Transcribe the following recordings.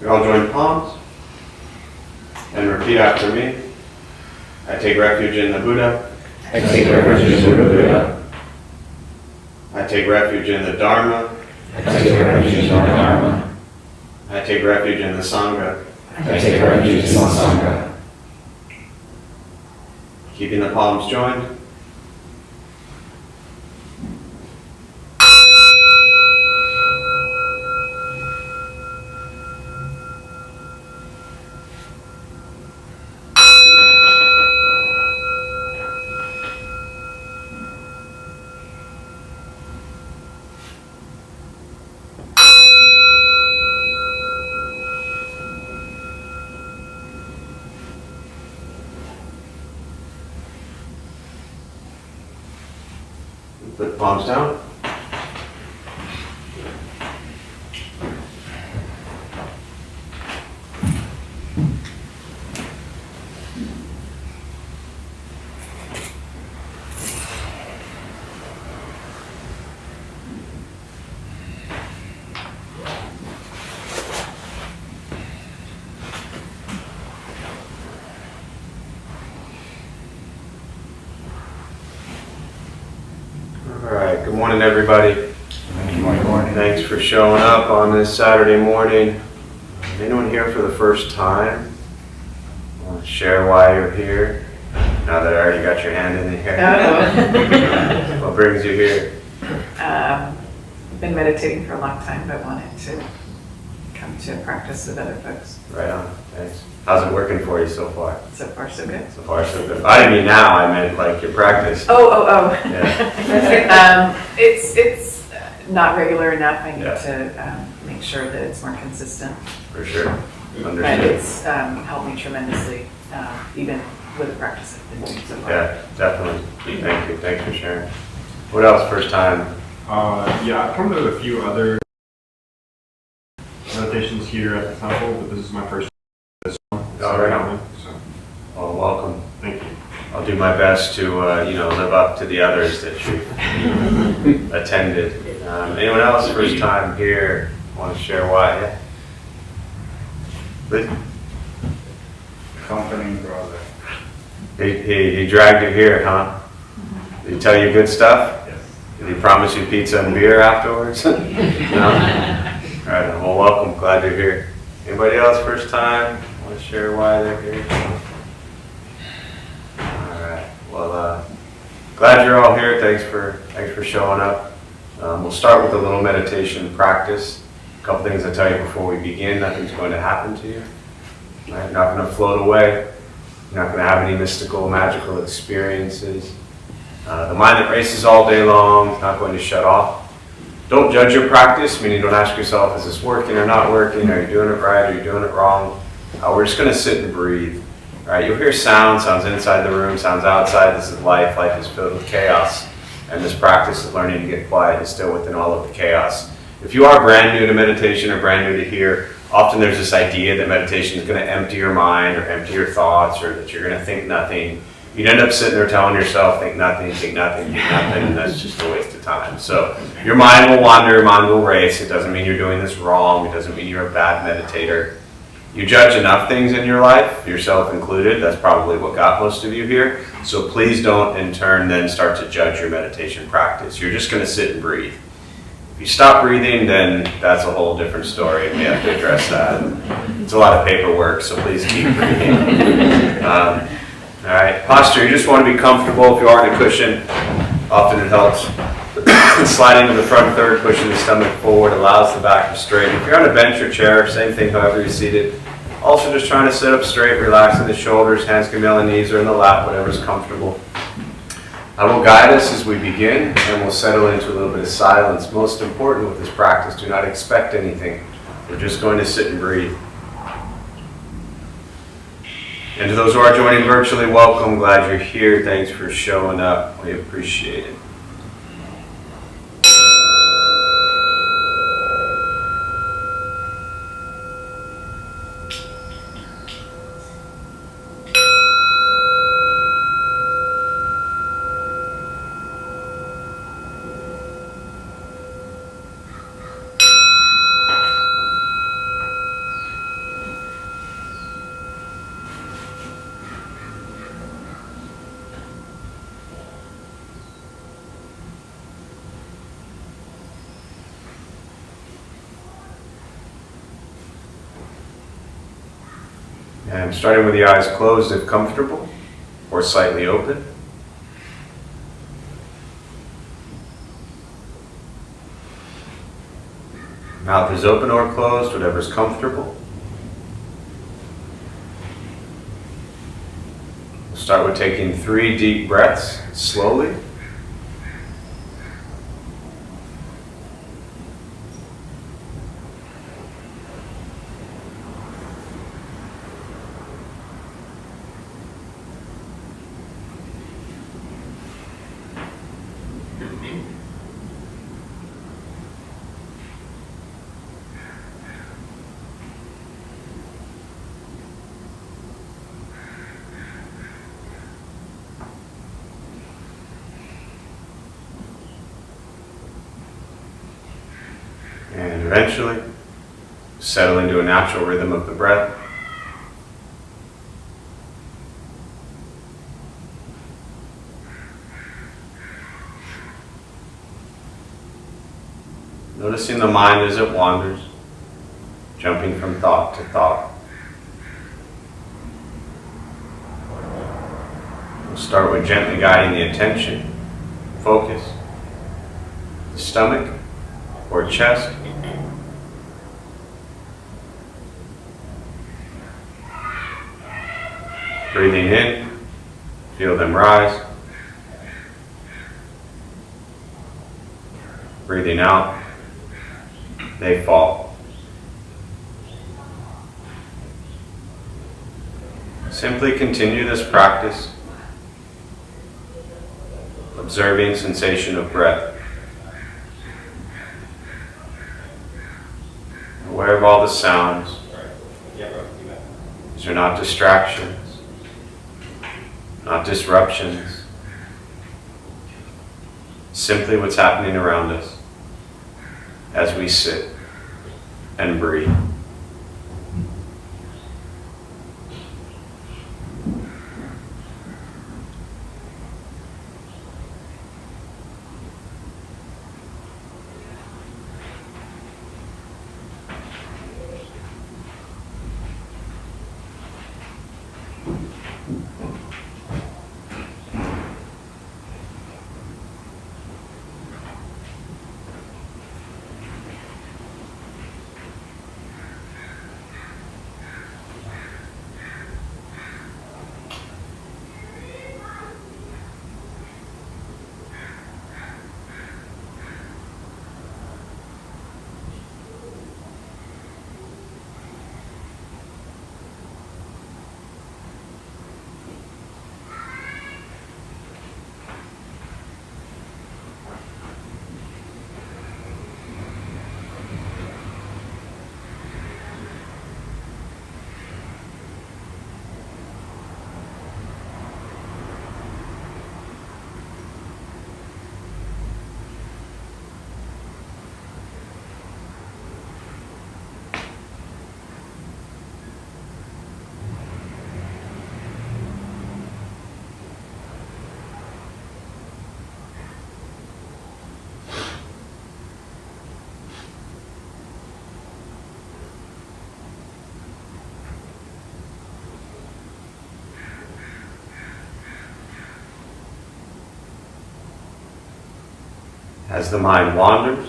You all join palms and repeat after me. I take refuge in the Buddha. I take refuge in the Buddha. I take refuge in the Dharma. I take refuge in the Dharma. I take refuge in the Sangha. I take refuge in the Sangha. Keeping the palms joined. Put the palms down. Alright, good morning everybody. Good morning. Thanks for showing up on this Saturday morning. Anyone here for the first time? Want to share why you're here? Now that I already got your hand in the air. What brings you here? I've been meditating for a long time, but wanted to come to practice with other folks. Right on, thanks. How's it working for you so far? So far, so good. So far, so good. I didn't mean now, I meant like your practice. Oh. Yeah. It's not regular enough. I need Yeah. to make sure that it's more consistent. For sure. But Understood. it's helped me tremendously, even with the practice I've been doing so far. Yeah, definitely. Thank you. Thanks for sharing. What else? First time? Yeah, I've come to a few other meditations here at the temple, but this is my first this one. All right. So, Well, welcome. thank you. I'll do my best to, live up to the others that you've attended. Anyone else first time here want to share why? Yeah. Please. Company brother. He dragged you here, huh? Did he tell you good stuff? Yes. Did he promise you pizza and beer afterwards? No? All right, well, welcome. Glad you're here. Anybody else first time want to share why they're here? All right. Well, glad you're all here. Thanks for showing up. We'll start with a little meditation practice. A couple things I tell you before we begin. Nothing's going to happen to you. Right? You're not going to float away. You're not going to have any mystical, magical experiences. The mind that races all day long is not going to shut off. Don't judge your practice, meaning don't ask yourself, is this working or not working? Are you doing it right? Are you doing it wrong? We're just going to sit and breathe. Right? You'll hear sounds inside the room, sounds outside. This is life. Life is filled with chaos. And this practice of learning to get quiet is still within all of the chaos. If you are brand new to meditation or brand new to here, often there's this idea that meditation is going to empty your mind or empty your thoughts or that you're going to think nothing. You'd end up sitting there telling yourself, think nothing, and that's just a waste of time. So your mind will wander, your mind will race. It doesn't mean you're doing this wrong. It doesn't mean you're a bad meditator. You judge enough things in your life, yourself included. That's probably what got most of you here. So please don't, in turn, then start to judge your meditation practice. You're just going to sit and breathe. If you stop breathing, then that's a whole different story, and we have to address that. It's a lot of paperwork, so please keep breathing. All right, posture, you just want to be comfortable. If you are in a cushion, often it helps. Sliding to the front third, pushing the stomach forward, allows the back to straighten. If you're on a bench or chair, same thing, however you're seated. Also just trying to sit up straight, relaxing the shoulders, hands can be on the knees or in the lap, whatever's comfortable. I will guide us as we begin, and we'll settle into a little bit of silence. Most important with this practice, do not expect anything. We're just going to sit and breathe. And to those who are joining virtually, welcome. Glad you're here. Thanks for showing up. We appreciate it. And starting with the eyes closed if comfortable, or slightly open. Mouth is open or closed, whatever's comfortable. We'll start with taking 3 deep breaths slowly. And eventually, settle into a natural rhythm of the breath. Noticing the mind as it wanders, jumping from thought to thought. We'll start with gently guiding the attention, focus, the stomach or chest. Breathing in, feel them rise. Breathing out, they fall. Simply continue this practice, observing sensation of breath. Aware of all the sounds. These are not distractions, not disruptions. Simply what's happening around us as we sit and breathe. As the mind wanders,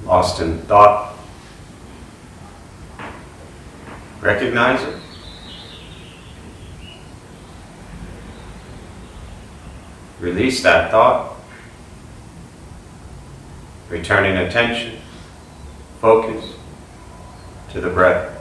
lost in thought, recognize it. Release that thought, returning attention, focus to the breath.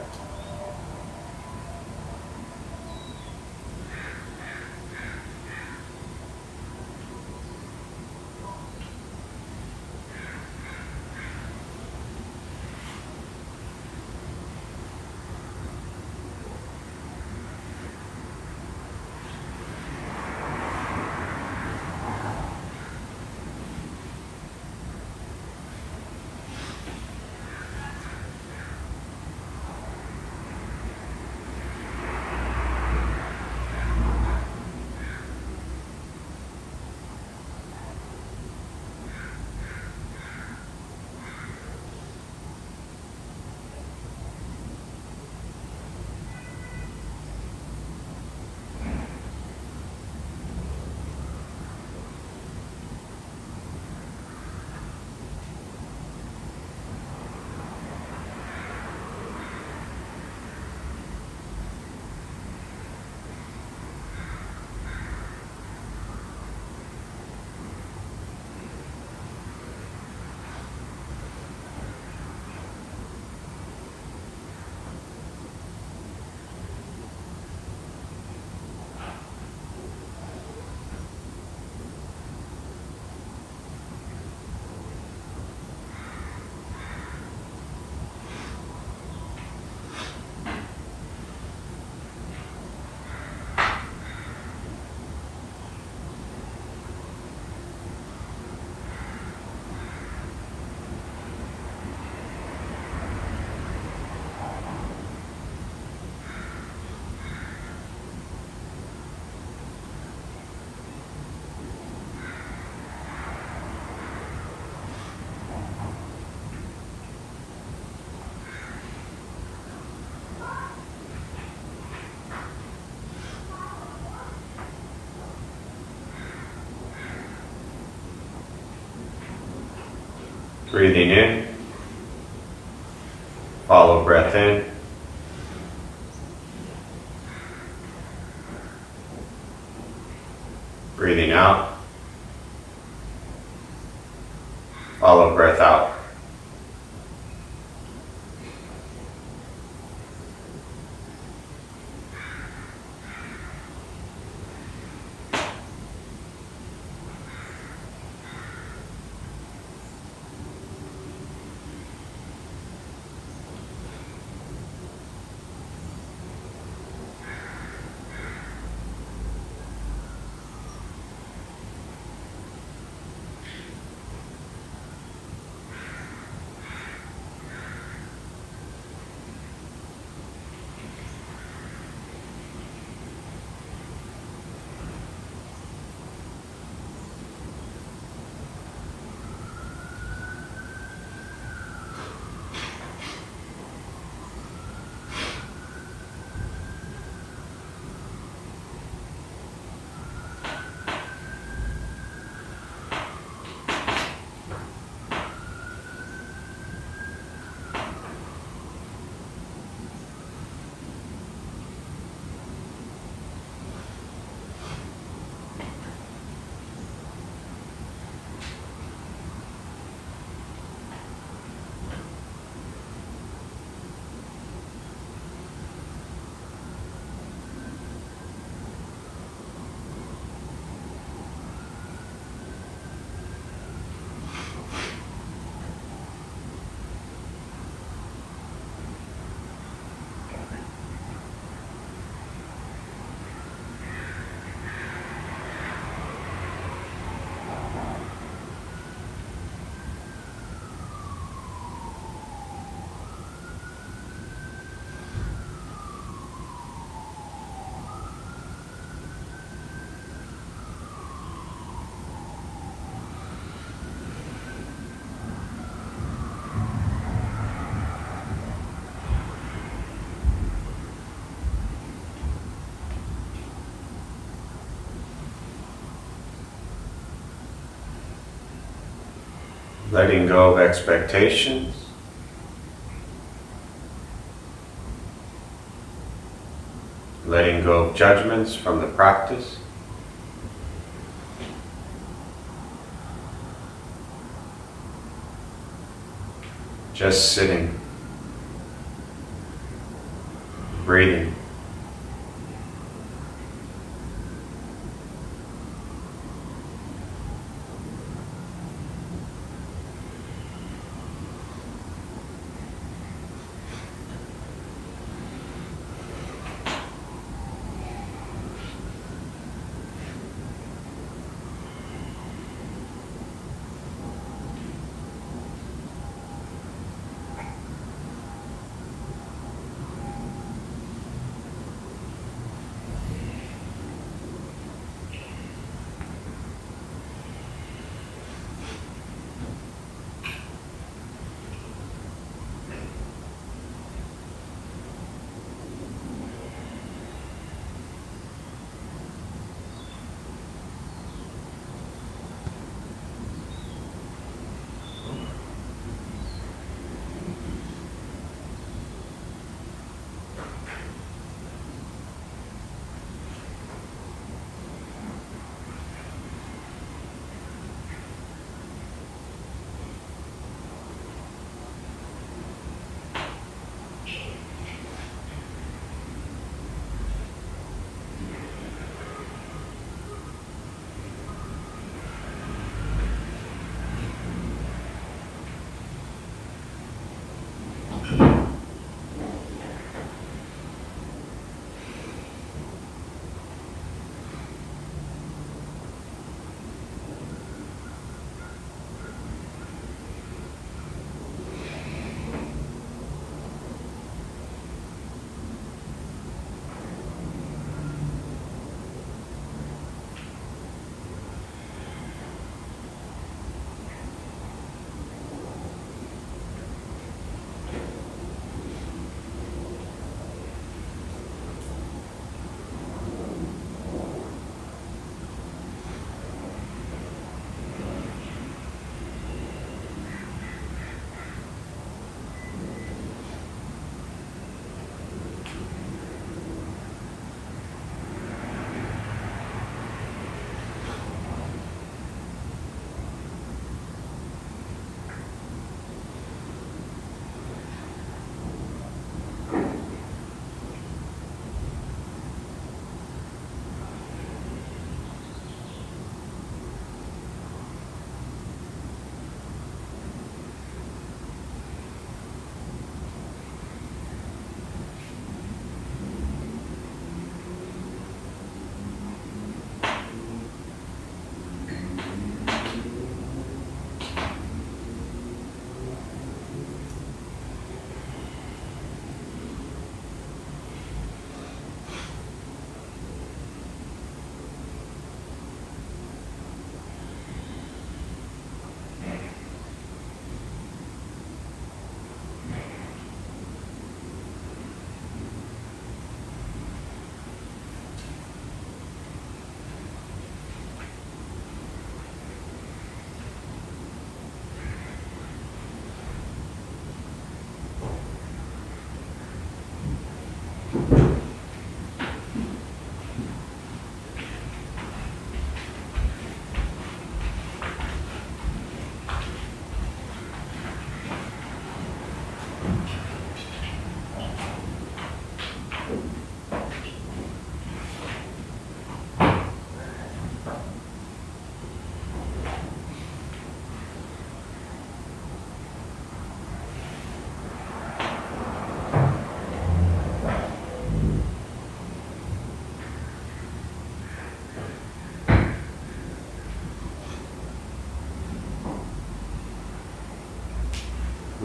Breathing in. Follow breath in. Breathing out. Follow breath out. Letting go of expectations. Letting go of judgments from the practice. Just sitting, breathing.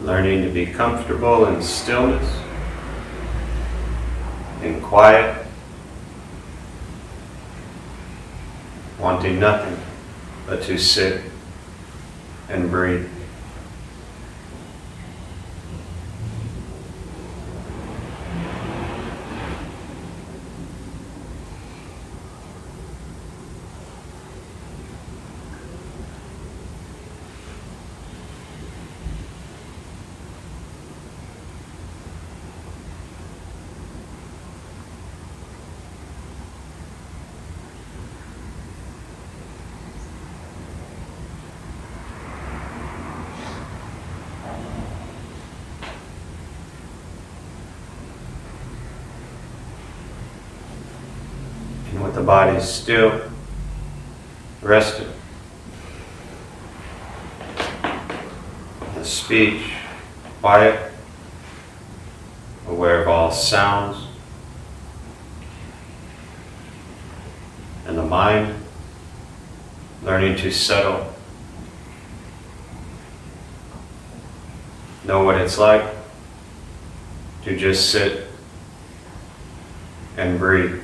learning to be comfortable in stillness, in quiet, wanting nothing but to sit and breathe. And with the body still, rested, the speech quiet, aware of all sounds, and the mind learning to settle, know what it's like to just sit and breathe.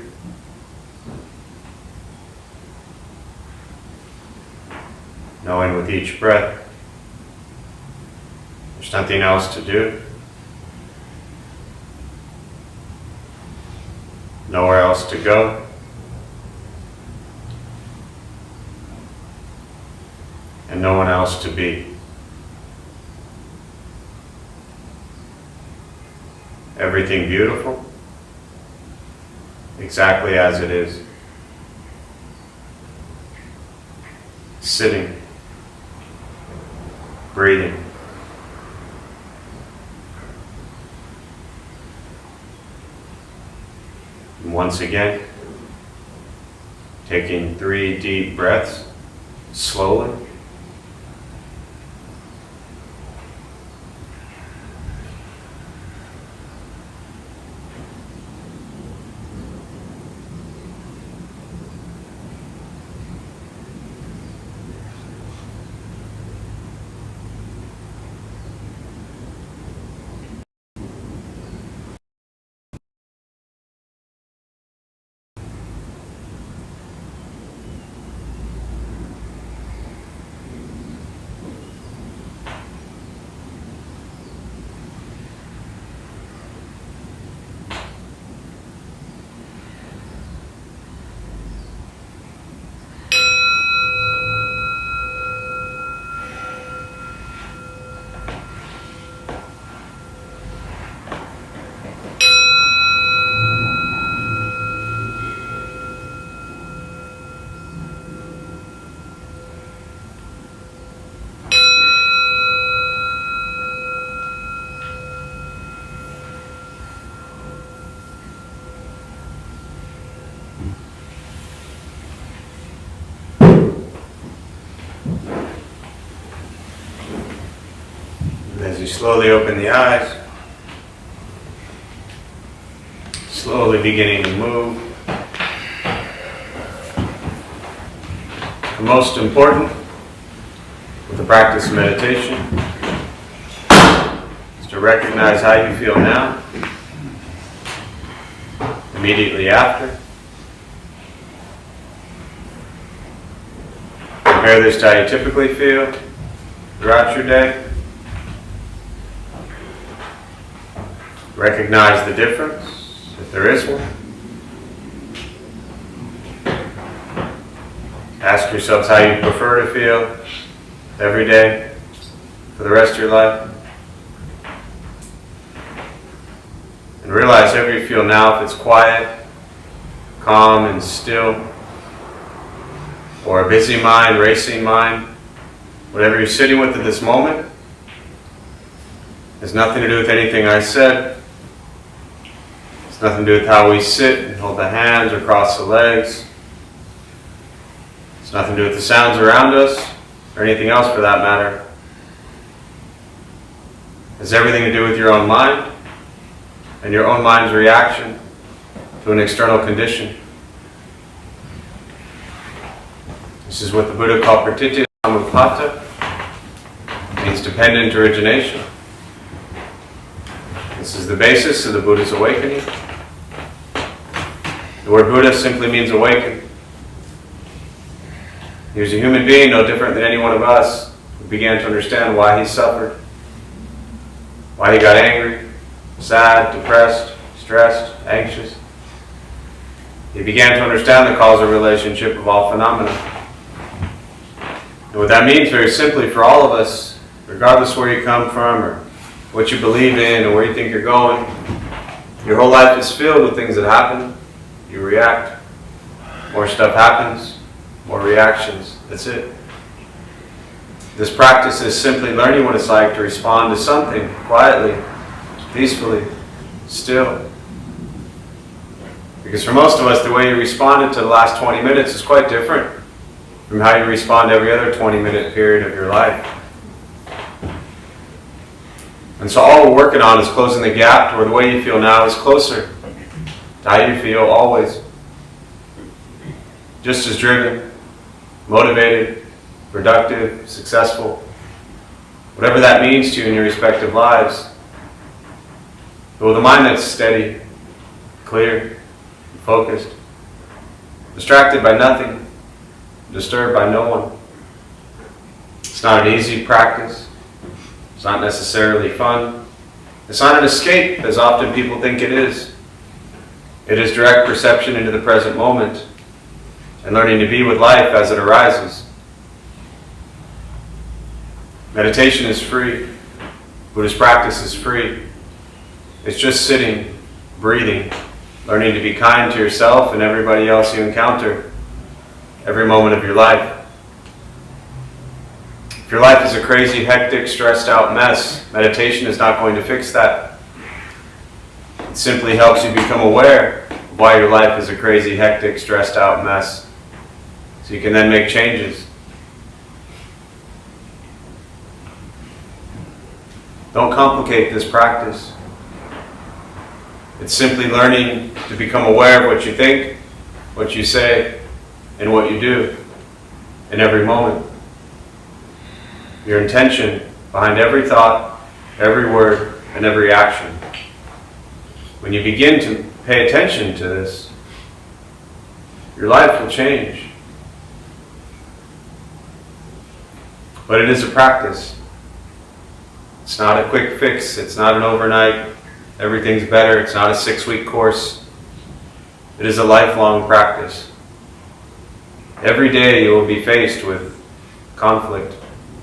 Knowing with each breath, there's nothing else to do, nowhere else to go, and no one else to be. Everything beautiful, exactly as it is. Sitting, breathing. And once again, taking 3 deep breaths, slowly. As you slowly open the eyes, slowly beginning to move. The most important with the practice of meditation is to recognize how you feel now, immediately after. Compare this to how you typically feel throughout your day. Recognize the difference, if there is one. Ask yourselves how you prefer to feel every day for the rest of your life. And realize however you feel now, if it's quiet, calm and still, or a busy mind, racing mind, whatever you're sitting with at this moment, has nothing to do with anything I said. It's nothing to do with how we sit and hold the hands or cross the legs. It's nothing to do with the sounds around us or anything else for that matter. It has everything to do with your own mind and your own mind's reaction to an external condition. This is what the Buddha called Dharma Bum Temple, means dependent origination. This is the basis of the Buddha's awakening. The word Buddha simply means awakened. He was a human being, no different than any one of us, who began to understand why he suffered, why he got angry, sad, depressed, stressed, anxious. He began to understand the causal relationship of all phenomena. And what that means very simply for all of us, regardless where you come from or what you believe in or where you think you're going, your whole life is filled with things that happen. You react. More stuff happens, more reactions. That's it. This practice is simply learning what it's like to respond to something quietly, peacefully, still. Because for most of us, the way you responded to the last 20 minutes is quite different from how you respond to every other 20-minute period of your life. And so all we're working on is closing the gap to where the way you feel now is closer to how you feel always. Just as driven, motivated, productive, successful, whatever that means to you in your respective lives. But with a mind that's steady, clear, focused, distracted by nothing, disturbed by no one. It's not an easy practice. It's not necessarily fun. It's not an escape, as often people think it is. It is direct perception into the present moment and learning to be with life as it arises. Meditation is free. Buddhist practice is free. It's just sitting, breathing, learning to be kind to yourself and everybody else you encounter every moment of your life. If your life is a crazy, hectic, stressed out mess, meditation is not going to fix that. It simply helps you become aware of why your life is a crazy, hectic, stressed out mess, so you can then make changes. Don't complicate this practice. It's simply learning to become aware of what you think, what you say, and what you do in every moment. Your intention behind every thought, every word, and every action. When you begin to pay attention to this, your life will change. But it is a practice. It's not a quick fix. It's not an overnight, everything's better. It's not a 6-week course. It is a lifelong practice. Every day you will be faced with conflict,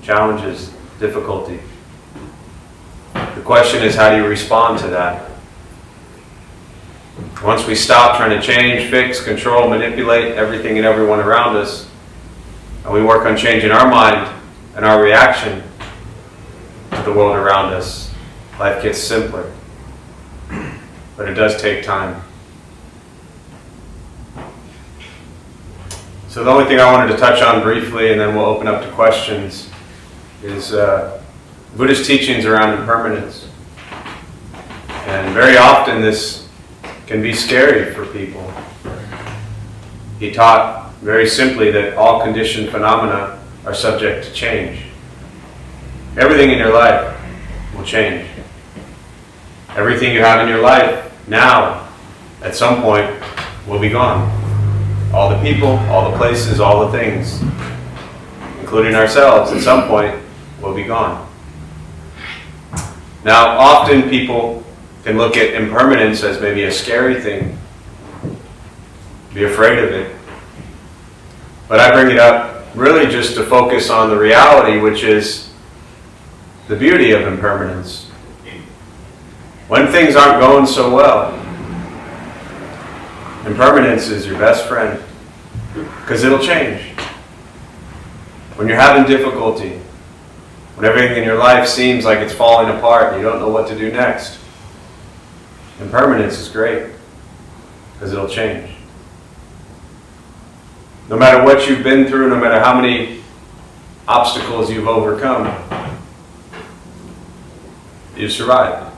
challenges, difficulty. The question is, how do you respond to that? Once we stop trying to change, fix, control, manipulate everything and everyone around us, and we work on changing our mind and our reaction to the world around us, life gets simpler. But it does take time. So the only thing I wanted to touch on briefly, and then we'll open up to questions, is Buddhist teachings around impermanence. And very often this can be scary for people. He taught very simply that all conditioned phenomena are subject to change. Everything in your life will change. Everything you have in your life now, at some point, will be gone. All the people, all the places, all the things, including ourselves, at some point, will be gone. Now, often people can look at impermanence as maybe a scary thing, be afraid of it. But I bring it up really just to focus on the reality, which is the beauty of impermanence. When things aren't going so well, impermanence is your best friend, because it'll change. When you're having difficulty, when everything in your life seems like it's falling apart and you don't know what to do next, impermanence is great, because it'll change. No matter what you've been through, no matter how many obstacles you've overcome, you've survived,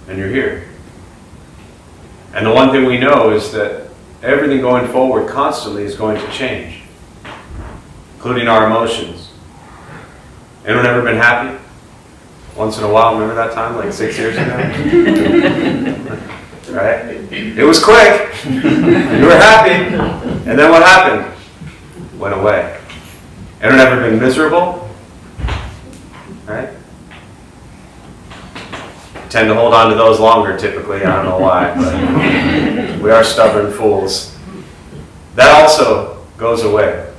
and you're here. And the one thing we know is that everything going forward constantly is going to change, including our emotions. Anyone ever been happy? once in a while. Remember that time, like 6 years ago? Right? It was quick. You were happy. And then what happened? Went away. Anyone ever been miserable? Right? Tend to hold on to those longer typically. I don't know why, but we are stubborn fools. That also goes away.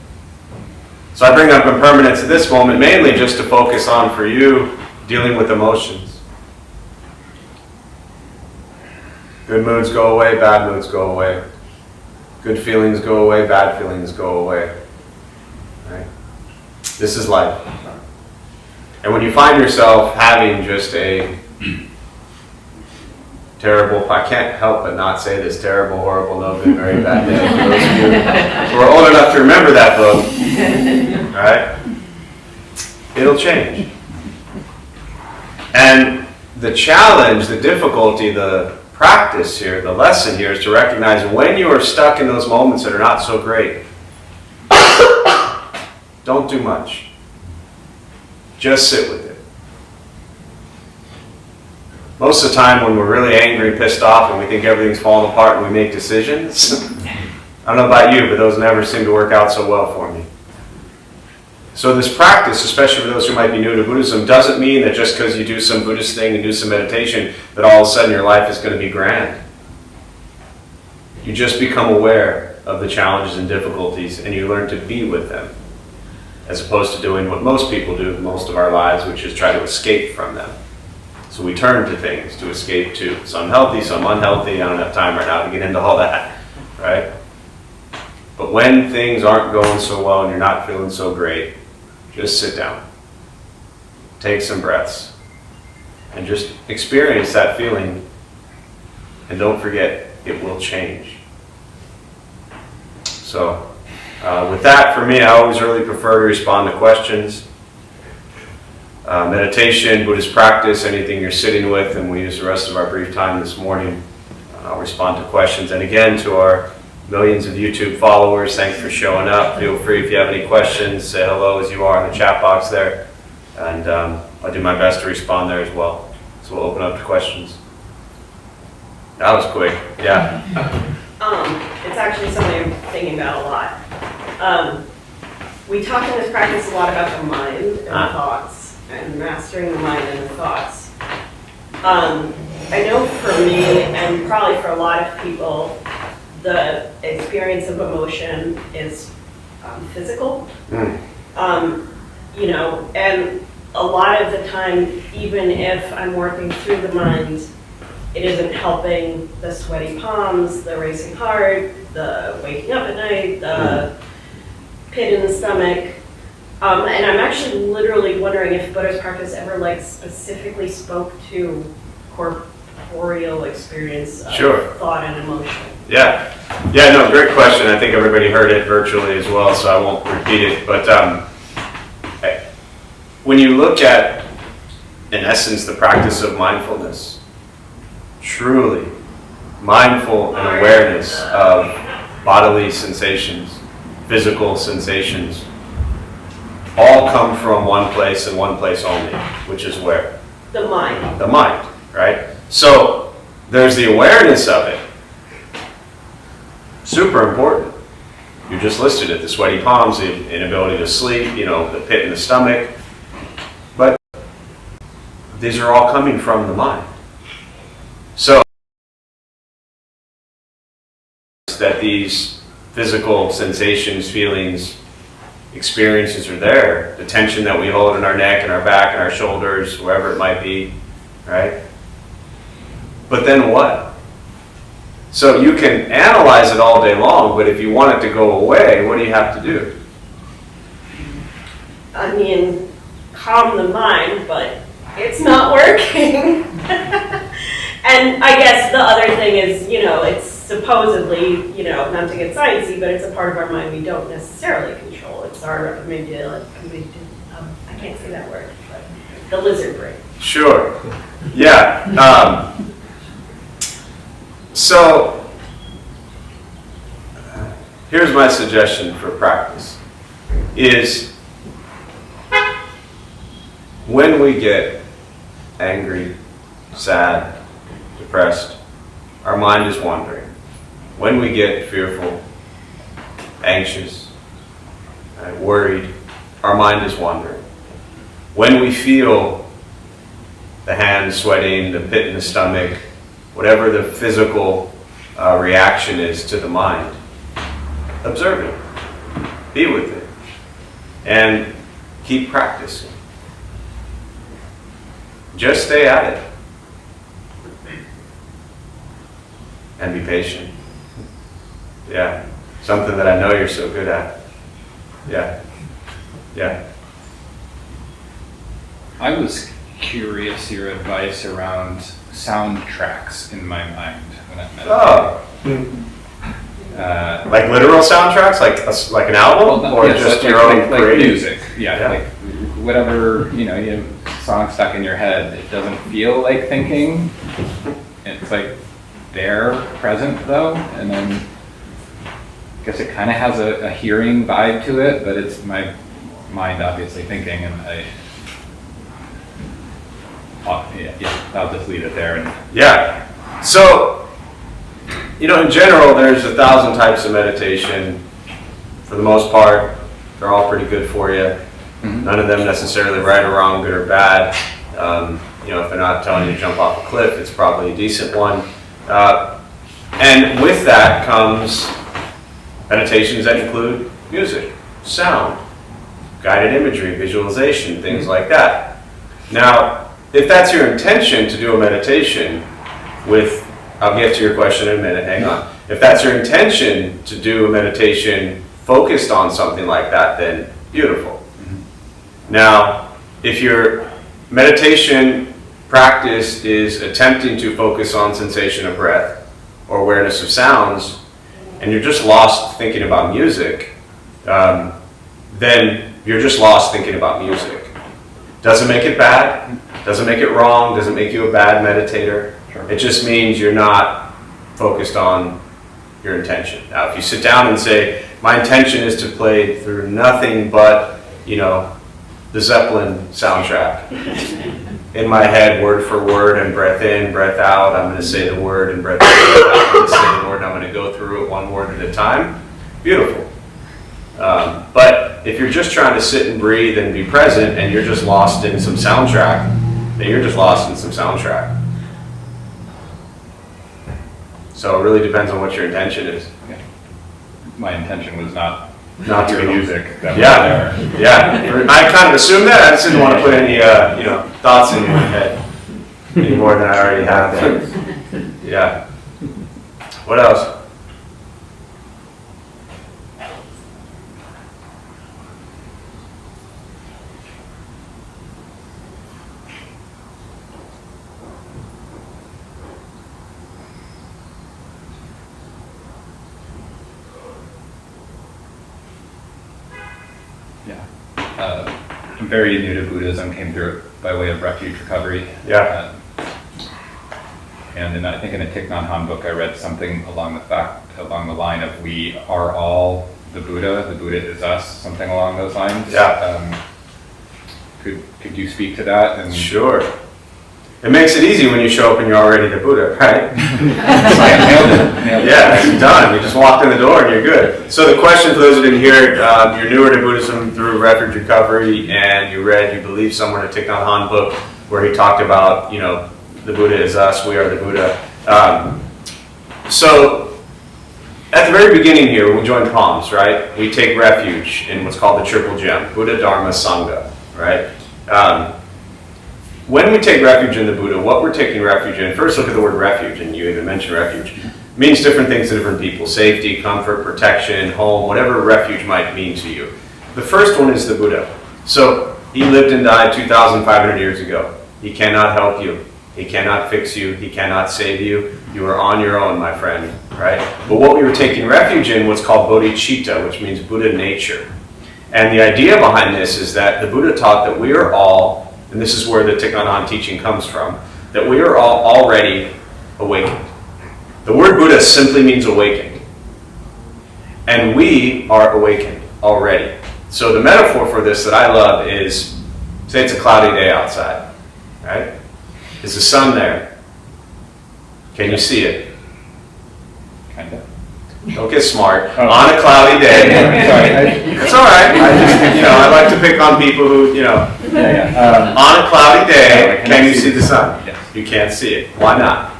So I bring up impermanence at this moment mainly just to focus on, for you, dealing with emotions. Good moods go away, bad moods go away. Good feelings go away, bad feelings go away. Right? This is life. And when you find yourself having just a terrible, I can't help but not say this, terrible, horrible, no good, very bad day. For those of you who are old enough to remember that book, right? It'll change. And the challenge, the difficulty, the practice here, the lesson here is to recognize when you are stuck in those moments that are not so great, don't do much. Just sit with it. Most of the time when we're really angry, pissed off, and we think everything's falling apart and we make decisions, I don't know about you, but those never seem to work out so well for me. So this practice, especially for those who might be new to Buddhism, doesn't mean that just because you do some Buddhist thing and do some meditation, that all of a sudden your life is going to be grand. You just become aware of the challenges and difficulties, and you learn to be with them, as opposed to doing what most people do most of our lives, which is try to escape from them. So we turn to things to escape to. Some healthy, some unhealthy. I don't have time right now to get into all that, right? But when things aren't going so well and you're not feeling so great, just sit down. Take some breaths. And just experience that feeling. And don't forget, it will change. So, with that, for me, I always really prefer to respond to questions. Meditation, Buddhist practice, anything you're sitting with, and we use the rest of our brief time this morning. I'll respond to questions. And again, to our millions of YouTube followers, thanks for showing up. Feel free if you have any questions, say hello as you are in the chat box there. And I'll do my best to respond there as well. So we'll open up to questions. That was quick, yeah. It's actually something I'm thinking about a lot. We talk in this practice a lot about the mind and thoughts, and mastering the mind and the thoughts. I know for me, and probably for a lot of people, the experience of emotion is physical. You know, and a lot of the time, even if I'm working through the mind, it isn't helping the sweaty palms, the racing heart, the waking up at night, the pit in the stomach. And I'm actually literally wondering if Buddhist practice ever like specifically spoke to corporeal experience of thought and emotion. Yeah, no, great question. I think everybody heard it virtually as well, so I won't repeat it. But when you look at, in essence, the practice of mindfulness, truly mindful and awareness of bodily sensations, physical sensations, all come from one place and one place only, which is where? The mind. The mind, right? So there's the awareness of it. Super important. You just listed it, the sweaty palms, the inability to sleep, the pit in the stomach. But these are all coming from the mind. So that these physical sensations, feelings, experiences are there. The tension that we hold in our neck and our back and our shoulders, wherever it might be, right? But then what? So you can analyze it all day long, but if you want it to go away, what do you have to do? I mean, calm the mind, but it's not working. And I guess the other thing is, it's supposedly, not to get sciencey, but it's a part of our mind we don't necessarily control. It's our amygdala, I can't say that word, but the lizard brain. Sure. Yeah. So here's my suggestion for practice, is when we get angry, sad, depressed, our mind is wandering. When we get fearful, anxious, worried, our mind is wandering. When we feel the hands sweating, the pit in the stomach, whatever the physical reaction is to the mind, observe it, be with it, and keep practicing. Just stay at it. And be patient. Yeah. Something that I know you're so good at. Yeah. Yeah. I was curious your advice around soundtracks in my mind when I meditated. Oh. Like literal soundtracks? Like an album? Or yes, just like, your own like creative? music. Yeah, like whatever, you have a song stuck in your head. It doesn't feel like thinking. It's like there, present though, and then I guess it kind of has a hearing vibe to it, but it's my mind obviously thinking, and I'll just leave it there. Yeah. So, in general, there's 1,000 types of meditation. For the most part, they're all pretty good for you. Mm-hmm. None of them necessarily right or wrong, good or bad. If they're not telling you to jump off a cliff, it's probably a decent one. And with that comes meditations that include music, sound, guided imagery, visualization, things like that. Now, if that's your intention to do a meditation I'll get to your question in a minute, hang on. If that's your intention to do a meditation focused on something like that, then beautiful. Mm-hmm. Now, if your meditation practice is attempting to focus on sensation of breath or awareness of sounds, and you're just lost thinking about music, then you're just lost thinking about music. Doesn't make it bad, doesn't make it wrong, doesn't make you a bad meditator. Sure. It just means you're not focused on your intention. Now, if you sit down and say, my intention is to play through nothing but, the Zeppelin soundtrack in my head, word for word, and breath in, breath out, I'm going to say the word, and breath in, breath out, I'm going to say the word, and I'm going to go through it one word at a time. Beautiful. But if you're just trying to sit and breathe and be present, and you're just lost in some soundtrack, then you're just lost in some soundtrack. So it really depends on what your intention is. Yeah. My intention was not Not to to the music that was Yeah, there. yeah. I kind of assumed that. I just didn't want to put any, thoughts in your head any more than I already have. Yeah. What else? I'm very new to Buddhism, came through it by way of refuge recovery. Yeah. And I think in a Thich Nhat Hanh book, I read something along the line of we are all the Buddha is us, something along those lines. Yeah. Could you speak to that? And Sure. It makes it easy when you show up and you're already the Buddha, right? Nailed it. Yeah, it's done. You just walked in the door and you're good. So the question for those who didn't hear it, you're newer to Buddhism through refuge recovery, and you believe somewhere in a Thich Nhat Hanh book where he talked about, the Buddha is us, we are the Buddha. So at the very beginning here, when we join palms, right, we take refuge in what's called the triple gem, Buddha, Dharma, Sangha, right? When we take refuge in the Buddha, what we're taking refuge in, first look at the word refuge, and you even mentioned refuge. It means different things to different people. Safety, comfort, protection, home, whatever refuge might mean to you. The first one is the Buddha. So he lived and died 2,500 years ago. He cannot help you. He cannot fix you. He cannot save you. You are on your own, my friend, right? But what we were taking refuge in was called bodhicitta, which means Buddha nature. And the idea behind this is that the Buddha taught that we are all, and this is where the Thich Nhat Hanh teaching comes from, that we are all already awakened. The word Buddha simply means awakened. And we are awakened already. So the metaphor for this that I love is, say it's a cloudy day outside, right? Is the sun there? Can you see it? Kind of. Don't get smart. Oh. On a cloudy day. Sorry. It's all right. I like to pick on people who, Yeah. on a cloudy day, I can you see see the sun? Yes. You can't see it. Why not?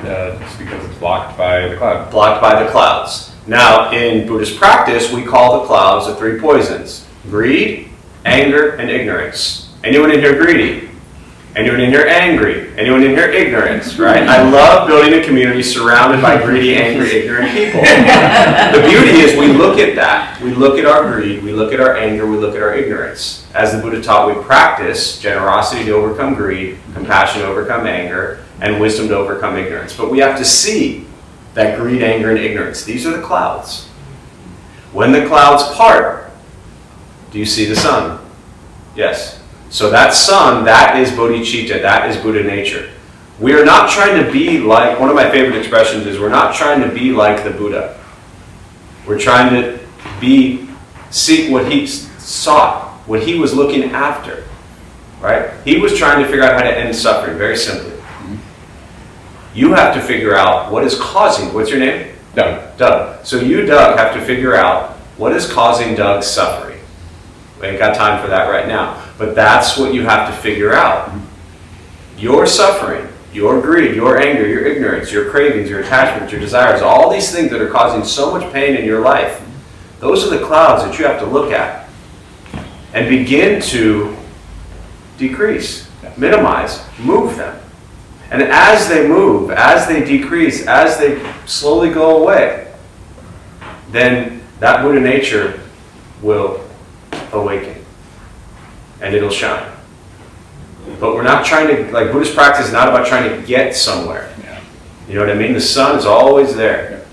It's because it's blocked by the cloud. Blocked by the clouds. Now, in Buddhist practice, we call the clouds the three poisons: greed, anger, and ignorance. Anyone in here greedy? Anyone in here angry? Anyone in here ignorant? Right? I love building a community surrounded by greedy, angry, ignorant people. The beauty is we look at that. We look at our greed, we look at our anger, we look at our ignorance. As the Buddha taught, we practice generosity to overcome greed, compassion to overcome anger, and wisdom to overcome ignorance. But we have to see that greed, anger, and ignorance. These are the clouds. When the clouds part, do you see the sun? Yes. So that sun, that is bodhicitta, that is Buddha nature. We are not trying to be like, one of my favorite expressions is, we're not trying to be like the Buddha. We're trying to seek what he sought, what he was looking after, right? He was trying to figure out how to end suffering, very simply. You have to figure out what is causing, what's your name? Doug. So you, Doug, have to figure out what is causing Doug's suffering. We ain't got time for that right now. But that's what you have to figure out. Your suffering, your greed, your anger, your ignorance, your cravings, your attachments, your desires, all these things that are causing so much pain in your life, those are the clouds that you have to look at and begin to decrease, minimize, move them. And as they move, as they decrease, as they slowly go away, then that Buddha nature will awaken. And it'll shine. But we're not trying to, like, Buddhist practice is not about trying to get somewhere. Yeah. You know what I mean? The sun is always there.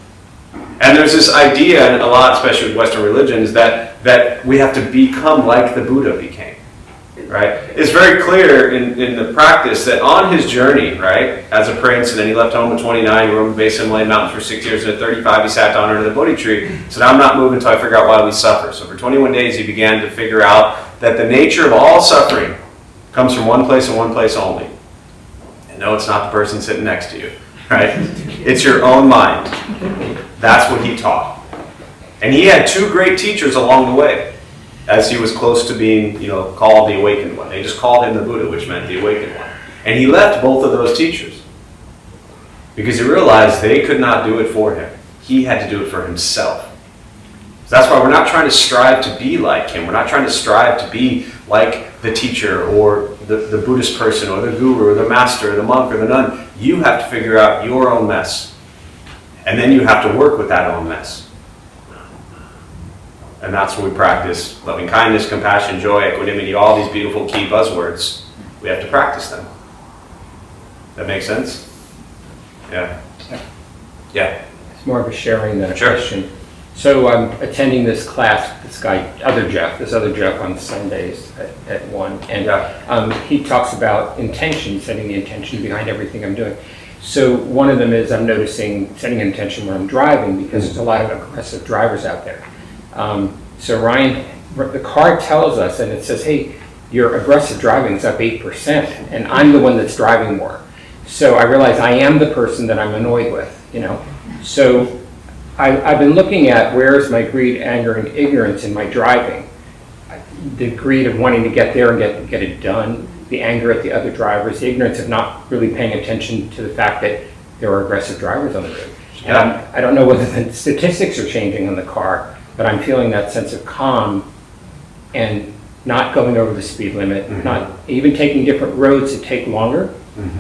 And there's this idea, a lot, especially with Western religions, that we have to become like the Buddha became. Right? It's very clear in the practice that on his journey, right, as a prince, and then he left home at 29, he roamed the base of the Himalayan mountains for 6 years, and at 35 he sat down under the Bodhi tree, said, I'm not moving until I figure out why we suffer. So for 21 days he began to figure out that the nature of all suffering comes from one place and one place only. And no, it's not the person sitting next to you, right? It's your own mind. That's what he taught. And he had two great teachers along the way, as he was close to being, called the awakened one. They just called him the Buddha, which meant the awakened one. And he left both of those teachers because he realized they could not do it for him. He had to do it for himself. So that's why we're not trying to strive to be like him. We're not trying to strive to be like the teacher or the Buddhist person or the guru or the master or the monk or the nun. You have to figure out your own mess. And then you have to work with that own mess. And that's where we practice loving kindness, compassion, joy, equanimity, all these beautiful key buzzwords. We have to practice them. That makes sense? Yeah. Yeah. It's more of a sharing than a Sure. question. So I'm attending this class, this other Jeff on Sundays at 1. And he talks about intention, setting the intention behind everything I'm doing. So one of them is I'm noticing setting an intention when I'm driving because there's a lot of aggressive drivers out there. So Ryan, the card tells us, and it says, hey, your aggressive driving is up 8%, and I'm the one that's driving more. So I realize I am the person that I'm annoyed with, So I've been looking at where's my greed, anger, and ignorance in my driving. The greed of wanting to get there and get it done, the anger at the other drivers, the ignorance of not really paying attention to the fact that there are aggressive drivers on the road. And I don't know whether the statistics are changing on the car, but I'm feeling that sense of calm and not going over the speed limit, not even taking different roads that take longer,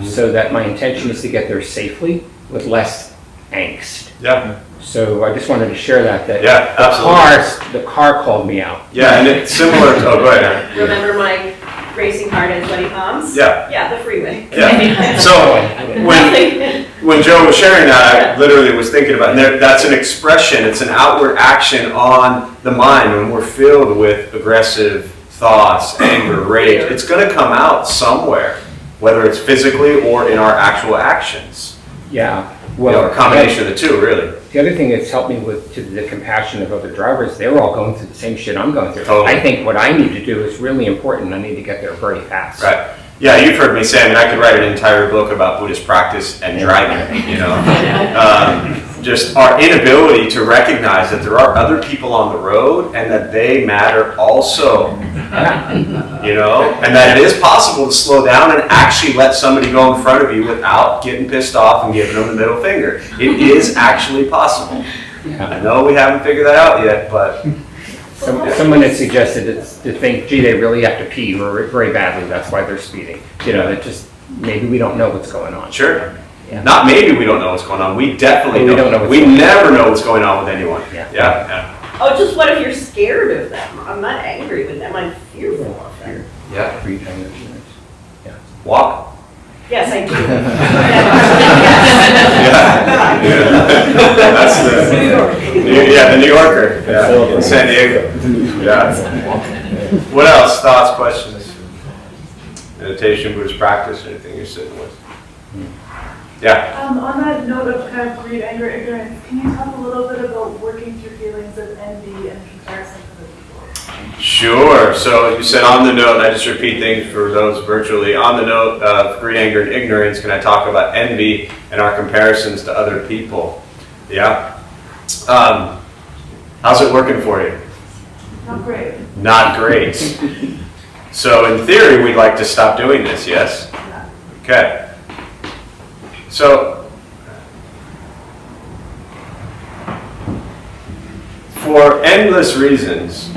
so that my intention is to get there safely with less angst. Yeah. So I just wanted to share that Yeah, absolutely. the car called me out. Yeah, and it's similar to, go ahead. Remember my racing card and sweaty palms? Yeah. Yeah, the freeway. Yeah. So when Joe was sharing that, I literally was thinking about, and that's an expression, it's an outward action on the mind when we're filled with aggressive thoughts, anger, rage. It's going to come out somewhere, whether it's physically or in our actual actions. Yeah. Well, a combination of the two, really. The other thing that's helped me with the compassion of other drivers, they were all going through the same shit I'm going through. Totally. I think what I need to do is really important. I need to get there very fast. Right. Yeah, you've heard me say, I mean, I could write an entire book about Buddhist practice and driving, you know. Just our inability to recognize that there are other people on the road and that they matter also, you know, and that it is possible to slow down and actually let somebody go in front of you without getting pissed off and giving them the middle finger. It is actually possible. I know we haven't figured that out yet, but... Someone had suggested to think, gee, they really have to pee very badly, that's why they're speeding. You know, that just, maybe we don't know what's going on. Sure. Yeah. Not maybe we don't know what's going on. We definitely We don't know what's we going on. never know what's going on with anyone. Yeah. Yeah. Oh, just what if you're scared of them? I'm not angry with them, I'm fearful of them. Yeah. Free time of ignorance. Walk. Yes, I do. Yeah. That's the New York. the New Yorker. Yeah. In San Diego. Yeah. What else? Thoughts, questions? Meditation, Buddhist practice, anything you're sitting with? Yeah. On that note of kind of greed, anger, ignorance, can you talk a little bit about working through feelings of envy and comparison to other people? Sure. So you said on the note, I just repeat things for those virtually. On the note of greed, anger, and ignorance, can I talk about envy and our comparisons to other people? Yeah. How's it working for you? Not great. Not great. So in theory, we'd like to stop doing this, yes? Yeah. Okay. So, for endless reasons,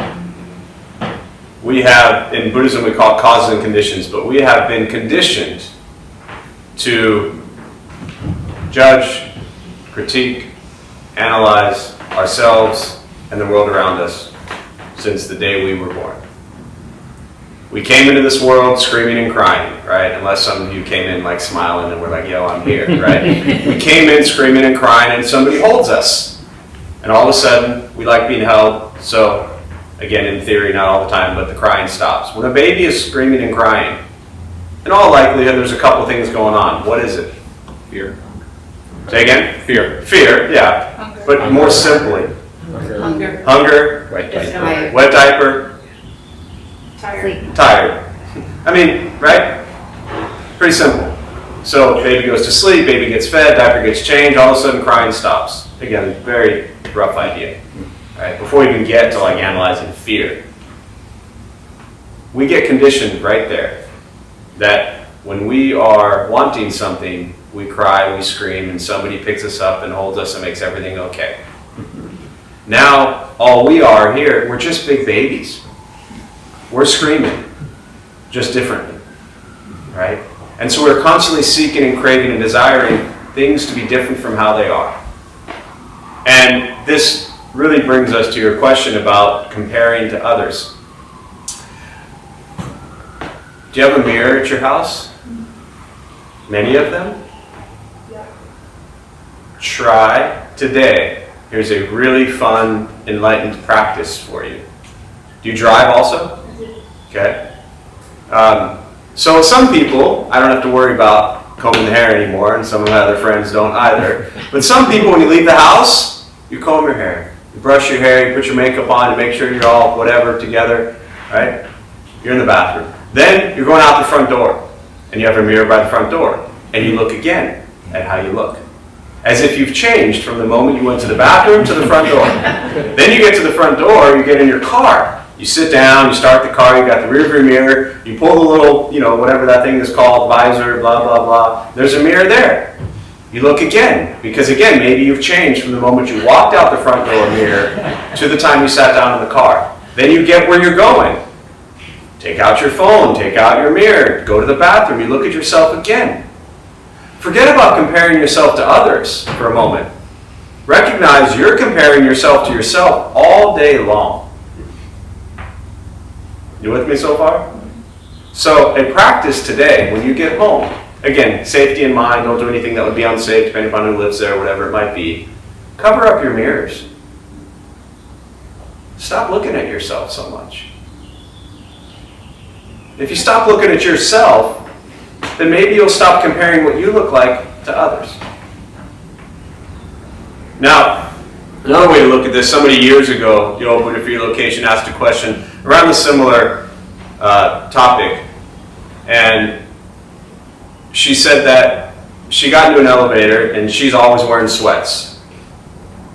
we have, in Buddhism we call it causes and conditions, but we have been conditioned to judge, critique, analyze ourselves and the world around us since the day we were born. We came into this world screaming and crying, right? Unless some of you came in like smiling and we're like, yo, I'm here, right? We came in screaming and crying and somebody holds us. And all of a sudden, we like being held. So, again, in theory, not all the time, but the crying stops. When a baby is screaming and crying, in all likelihood, there's a couple things going on. What is it? Fear. Say again? Fear. Fear, yeah. Hunger. But more simply, Hunger. hunger, Right. Tired. wet diaper, Tired. tired. I mean, right? Pretty simple. So baby goes to sleep, baby gets fed, diaper gets changed, all of a sudden crying stops. Again, very rough idea. Right? Before we even get to like analyzing fear. We get conditioned right there that when we are wanting something, we cry, we scream, and somebody picks us up and holds us and makes everything okay. Now, all we are here, we're just big babies. We're screaming, just differently, right? And so we're constantly seeking and craving and desiring things to be different from how they are. And this really brings us to your question about comparing to others. Do you have a mirror at your house? Many of them? Yeah. Try today. Here's a really fun, enlightened practice for you. Do you drive also? Okay. So some people, I don't have to worry about combing the hair anymore, and some of my other friends don't either. But some people, when you leave the house, you comb your hair. You brush your hair, you put your makeup on to make sure you're all whatever together, right? You're in the bathroom. Then you're going out the front door, and you have a mirror by the front door, and you look again at how you look. As if you've changed from the moment you went to the bathroom to the front door. Then you get to the front door, you get in your car. You sit down, you start the car, you got the rear view mirror, you pull the little, whatever that thing is called, visor, blah, blah, blah. There's a mirror there. You look again, because again, maybe you've changed from the moment you walked out the front door mirror to the time you sat down in the car. Then you get where you're going. Take out your phone, take out your mirror, go to the bathroom, you look at yourself again. Forget about comparing yourself to others for a moment. Recognize you're comparing yourself to yourself all day long. You with me so far? So a practice today, when you get home, again, safety in mind, don't do anything that would be unsafe depending upon who lives there, whatever it might be. Cover up your mirrors. Stop looking at yourself so much. If you stop looking at yourself, then maybe you'll stop comparing what you look like to others. Now, another way to look at this, somebody years ago, the old Buddha Free Location asked a question around a similar topic. And she said that she got into an elevator and she's always wearing sweats,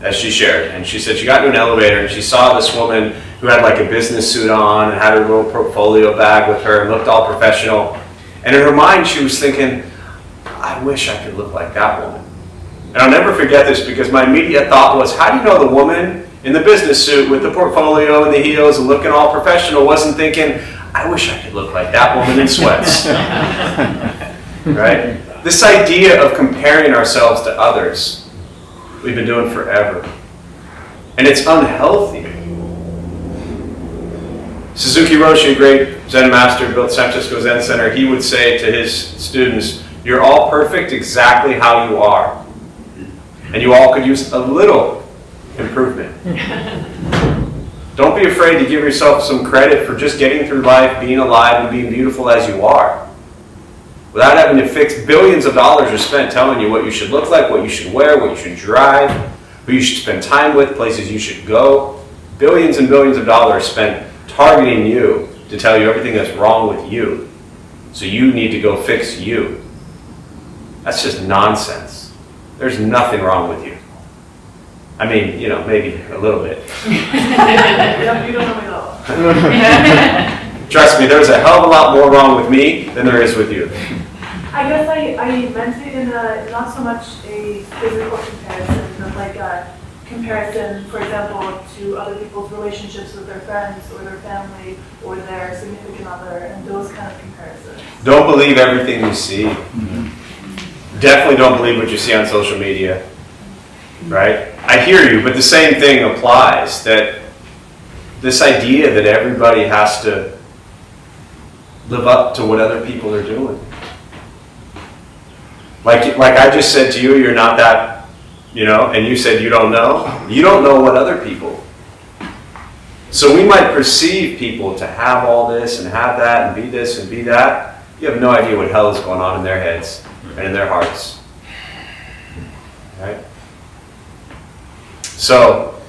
as she shared. And she said she got into an elevator and she saw this woman who had like a business suit on and had her little portfolio bag with her and looked all professional. And in her mind, she was thinking, I wish I could look like that woman. And I'll never forget this because my immediate thought was, how do you know the woman in the business suit with the portfolio and the heels and looking all professional wasn't thinking, I wish I could look like that woman in sweats. Right? This idea of comparing ourselves to others, we've been doing forever. And it's unhealthy. Suzuki Roshi, a great Zen master, built San Francisco Zen Center, he would say to his students, you're all perfect exactly how you are. And you all could use a little improvement. Don't be afraid to give yourself some credit for just getting through life, being alive, and being beautiful as you are. Without having to fix billions of dollars are spent telling you what you should look like, what you should wear, what you should drive, who you should spend time with, places you should go. Billions and billions of dollars spent targeting you to tell you everything that's wrong with you. So you need to go fix you. That's just nonsense. There's nothing wrong with you. I mean, maybe a little bit. You don't know me though. Trust me, there's a hell of a lot more wrong with me than there is with you. I guess I meant it in not so much a physical comparison, but like a comparison, for example, to other people's relationships with their friends or their family or their significant other and those kind of comparisons. Don't believe everything you see. Definitely don't believe what you see on social media. Right? I hear you, but the same thing applies, that this idea that everybody has to live up to what other people are doing. Like I just said to you, you're not that, and you said you don't know. You don't know what other people. So we might perceive people to have all this and have that and be this and be that. You have no idea what hell is going on in their heads and in their hearts. Right? So,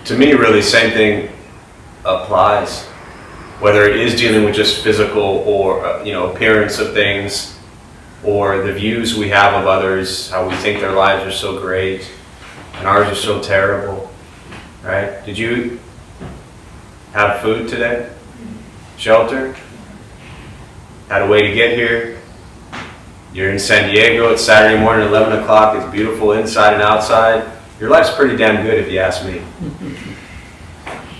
to me, really, same thing applies. Whether it is dealing with just physical or, appearance of things, or the views we have of others, how we think their lives are so great, and ours are so terrible, right? Did you have food today? Shelter? Had a way to get here? You're in San Diego, it's Saturday morning, 11 o'clock, it's beautiful inside and outside. Your life's pretty damn good if you ask me.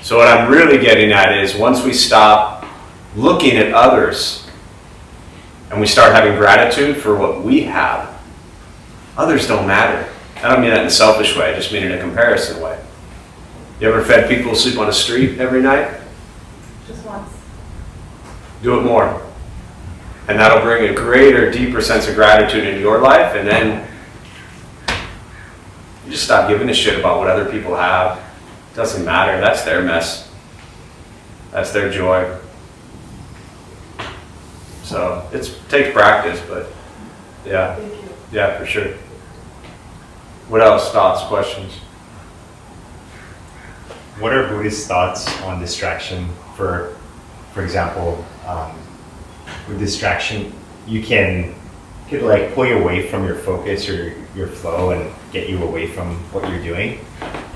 So what I'm really getting at is once we stop looking at others and we start having gratitude for what we have, others don't matter. I don't mean that in a selfish way, I just mean in a comparison way. You ever fed people sleep on a street every night? Just once. Do it more. And that'll bring a greater, deeper sense of gratitude into your life, and then you just stop giving a shit about what other people have. It doesn't matter. That's their mess. That's their joy. So it takes practice, but yeah. Thank you. Yeah, for sure. What else? Thoughts, questions? What are Buddhist thoughts on distraction? For example, with distraction, you could like pull you away from your focus or your flow and get you away from what you're doing.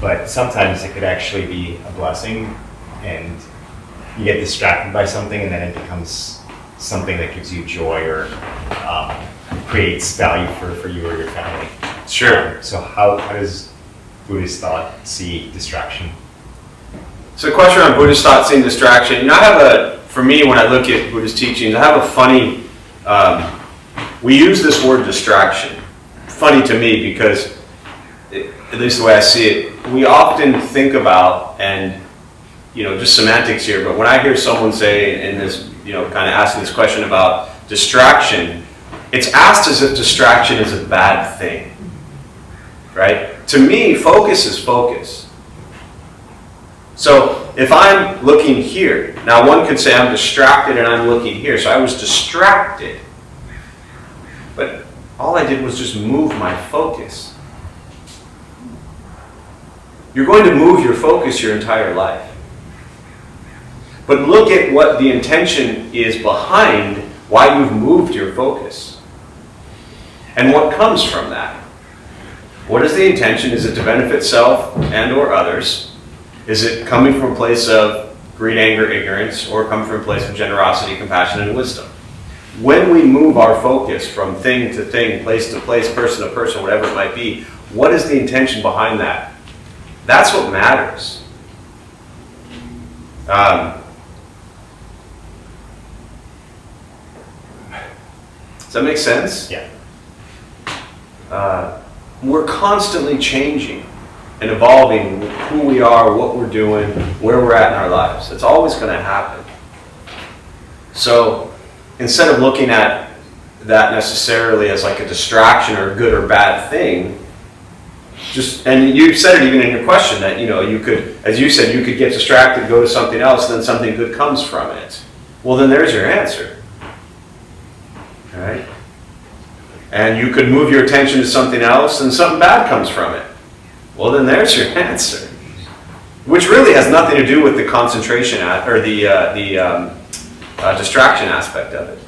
But sometimes it could actually be a blessing, and you get distracted by something, and then it becomes something that gives you joy or creates value for you or your family. Sure. So how does Buddhist thought see distraction? So the question on Buddhist thought, seeing distraction, for me, when I look at Buddhist teachings, I have a funny, we use this word distraction. Funny to me because, at least the way I see it, we often think about, and, just semantics here, but when I hear someone say in this, kind of asking this question about distraction, it's asked as if distraction is a bad thing, right? To me, focus is focus. So if I'm looking here, now one could say I'm distracted and I'm looking here, so I was distracted. But all I did was just move my focus. You're going to move your focus your entire life. But look at what the intention is behind why you've moved your focus, and what comes from that. What is the intention? Is it to benefit self and or others? Is it coming from a place of greed, anger, ignorance, or coming from a place of generosity, compassion, and wisdom? When we move our focus from thing to thing, place to place, person to person, whatever it might be, what is the intention behind that? That's what matters. Does that make sense? Yeah. We're constantly changing and evolving who we are, what we're doing, where we're at in our lives. It's always going to happen. So instead of looking at that necessarily as like a distraction or a good or bad thing, and you said it even in your question that, you could, as you said, you could get distracted, go to something else, and then something good comes from it. Well, then there's your answer. All right? And you could move your attention to something else, and something bad comes from it. Well, then there's your answer. Which really has nothing to do with the concentration or the distraction aspect of it.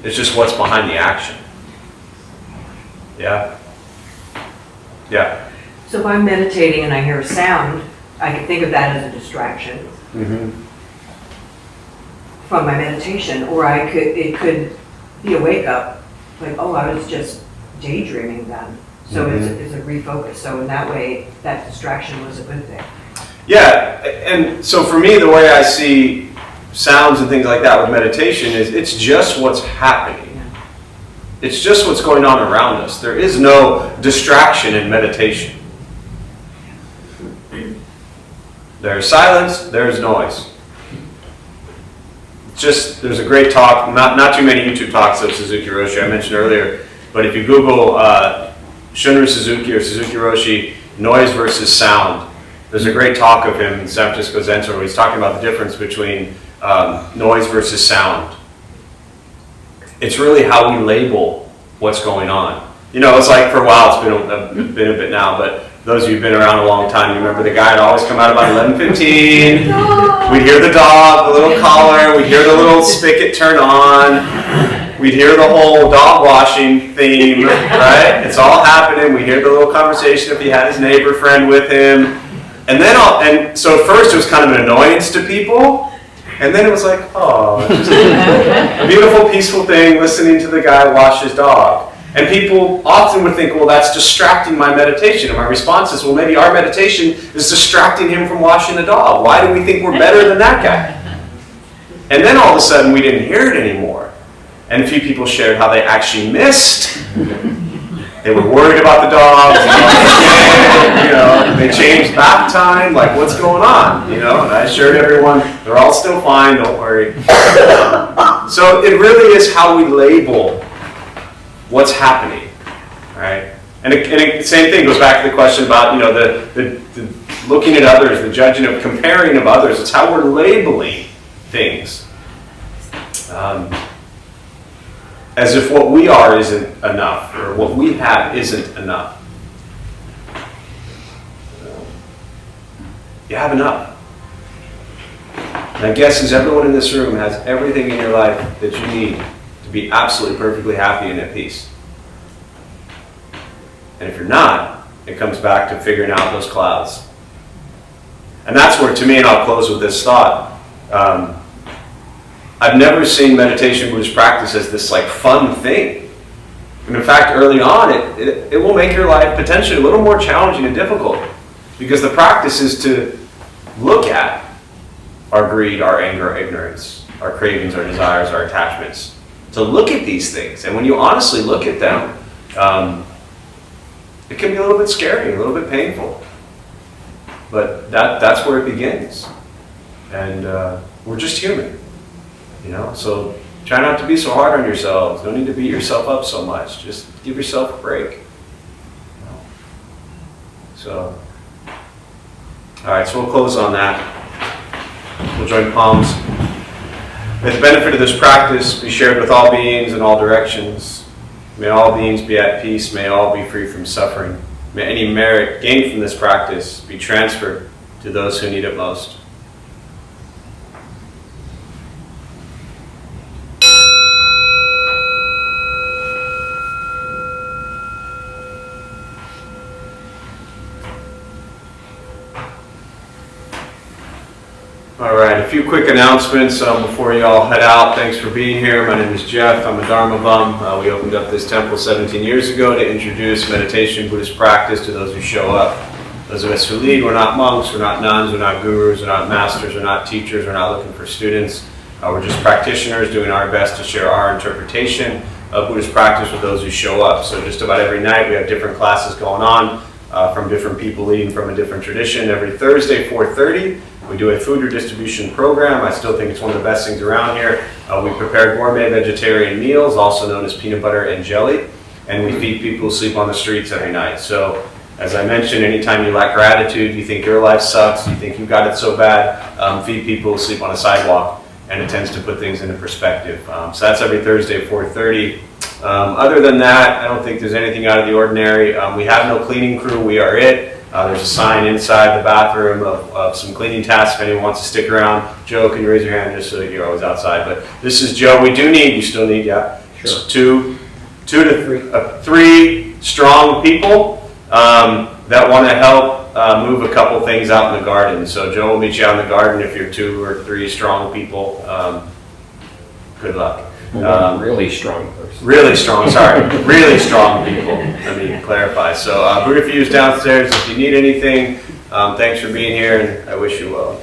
It's just what's behind the action. Yeah? Yeah. So if I'm meditating and I hear a sound, I can think of that as a distraction from my meditation, or it could be a wake up, like, oh, I was just daydreaming then. So it's a refocus. So in that way, that distraction was a good thing. Yeah, and so for me, the way I see sounds and things like that with meditation is it's just what's happening. It's just what's going on around us. There is no distraction in meditation. There's silence, there's noise. There's a great talk, not too many YouTube talks of Suzuki Roshi I mentioned earlier, but if you Google Shunryu Suzuki or Suzuki Roshi, noise versus sound, there's a great talk of him in San Francisco Zen Center where he's talking about the difference between noise versus sound. It's really how we label what's going on. It's like for a while, it's been a bit now, but those of you who've been around a long time, you remember the guy would always come out about 11:15. We'd hear the dog, the little collar, we'd hear the little spigot turn on, we'd hear the whole dog washing theme, right? It's all happening. We hear the little conversation if he had his neighbor friend with him. And so at first it was kind of an annoyance to people. And then it was like, oh, it's just a beautiful, peaceful thing, listening to the guy wash his dog. And people often would think, well, that's distracting my meditation. And my response is, well, maybe our meditation is distracting him from washing the dog. Why do we think we're better than that guy? And then all of a sudden, we didn't hear it anymore. And a few people shared how they actually missed. They were worried about the dogs. They changed bath time. Like, what's going on? And I assured everyone, they're all still fine. Don't worry. So it really is how we label what's happening, right? And the same thing goes back to the question about the looking at others, the judging of comparing of others. It's how we're labeling things. As if what we are isn't enough, or what we have isn't enough. You have enough. My guess is everyone in this room has everything in your life that you need to be absolutely perfectly happy and at peace. And if you're not, it comes back to figuring out those clouds. And that's where, to me, and I'll close with this thought, I've never seen meditation Buddhist practice as this like fun thing. And in fact, early on, it will make your life potentially a little more challenging and difficult, because the practice is to look at our greed, our anger, our ignorance, our cravings, our desires, our attachments. To look at these things. And when you honestly look at them, it can be a little bit scary, a little bit painful. But that's where it begins. And we're just human. So try not to be so hard on yourselves. Don't need to beat yourself up so much. Just give yourself a break. So, all right, so we'll close on that. We'll join palms. May the benefit of this practice be shared with all beings in all directions. May all beings be at peace. May all be free from suffering. May any merit gained from this practice be transferred to those who need it most. right, a few quick announcements before you all head out. Thanks for being here. My name is Jeff. I'm a Dharma Bum. We opened up this temple 17 years ago to introduce meditation, Buddhist practice to those who show up. Those of us who lead, we're not monks, we're not nuns, we're not gurus, we're not masters, we're not teachers, we're not looking for students. We're just practitioners doing our best to share our interpretation of Buddhist practice with those who show up. So just about every night we have different classes going on from different people leading from a different tradition. Every Thursday, 4:30, we do a food redistribution program. I still think it's one of the best things around here. We prepare gourmet vegetarian meals, also known as peanut butter and jelly, and we feed people who sleep on the streets every night. So, as I mentioned, anytime you lack gratitude, you think your life sucks, you think you got it so bad, feed people who sleep on a sidewalk, and it tends to put things into perspective. So that's every Thursday at 4:30. Other than that, I don't think there's anything out of the ordinary. We have no cleaning crew, we are it. There's a sign inside the bathroom of some cleaning tasks if anyone wants to stick around. Joe, can you raise your hand just so that you're always outside? But this is Joe. We do need, you still need, yeah? Sure. Two to three strong people that want to help move a couple things out in the garden. So Joe will meet you out in the garden if you're 2 or 3 strong people. Good luck. Really strong person. Really strong, sorry. Really strong people, let me clarify. So Buddha for you is downstairs. If you need anything, thanks for being here, and I wish you well.